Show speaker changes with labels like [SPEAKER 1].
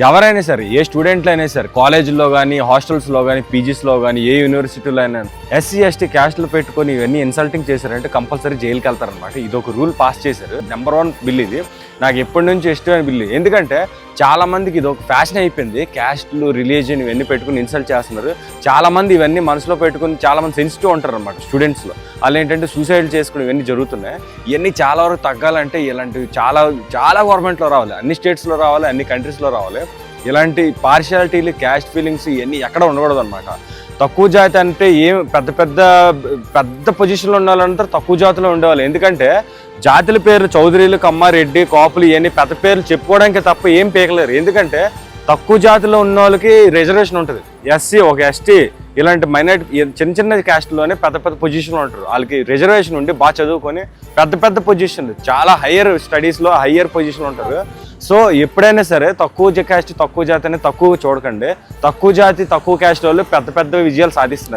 [SPEAKER 1] ఎవరైనా సరే, ఏ స్టూడెంట్లు అయినా సరే, కాలేజీల్లో కానీ, హాస్టల్స్లో కానీ, పీజీస్లో కానీ, ఏ యూనివర్సిటీలో అయినా ఎస్సీ ఎస్టీ క్యాస్ట్లు పెట్టుకొని ఇవన్నీ ఇన్సల్టింగ్ చేశారంటే కంపల్సరీ జైలుకి వెళ్తారనమాట. ఇది ఒక రూల్ పాస్ చేశారు. నెంబర్ 1 బిల్ ఇది. నాకు ఎప్పటి నుంచి ఇష్టమైన బిల్. ఎందుకంటే చాలా మందికి ఇది ఒక ఫ్యాషన్ అయిపోయింది. క్యాస్ట్లు, రిలీజియన్ ఇవన్నీ పెట్టుకుని ఇన్సల్ట్ చేస్తున్నారు. చాలా మంది ఇవన్నీ మనసులో పెట్టుకుని చాలా మంది సెన్సిటివ్ ఉంటారు అనమాట స్టూడెంట్స్లో. వాళ్ళు ఏంటంటే సూసైడ్ చేసుకుని ఇవన్నీ జరుగుతున్నాయి. ఇవన్నీ చాలా వరకు తగ్గాలంటే ఇలాంటివి చాలా చాలా గవర్నమెంట్లో రావాలి, అన్ని స్టేట్స్లో రావాలి, అన్ని కంట్రీస్లో రావాలి. ఇలాంటి పార్షియాలిటీలు, క్యాస్ట్ ఫీలింగ్స్ ఇవన్నీ ఎక్కడ ఉండకూడదు అనమాట. తక్కువ జాతి అంటే ఏం పెద్ద పొజిషన్లో ఉండాలంటే తక్కువ జాతిలో ఉండేవాళ్ళు. ఎందుకంటే జాతుల పేర్లు చౌదరీలు, కమ్మ, రెడ్డి, కాపులు ఇవన్నీ పెద్ద పేర్లు చెప్పుకోవడానికి తప్ప ఏం పీకలేరు. ఎందుకంటే తక్కువ జాతిలో ఉన్న వాళ్ళకి రిజర్వేషన్ ఉంటుంది. ఎస్సీ, ఒక ఎస్టీ ఇలాంటి మైనారిటీ చిన్న క్యాస్ట్లోనే పెద్ద పొజిషన్లో ఉంటారు. వాళ్ళకి రిజర్వేషన్ ఉండి బాగా చదువుకొని పెద్ద పొజిషన్లు, చాలా హయ్యర్ స్టడీస్లో హయ్యర్ పొజిషన్లో ఉంటారు. సో ఎప్పుడైనా సరే తక్కువ క్యాస్ట్, తక్కువ జాతి అనేది తక్కువ చూడకండి. తక్కువ జాతి, తక్కువ క్యాస్ట్ వాళ్ళు పెద్ద విజయాలు సాధిస్తున్నారు.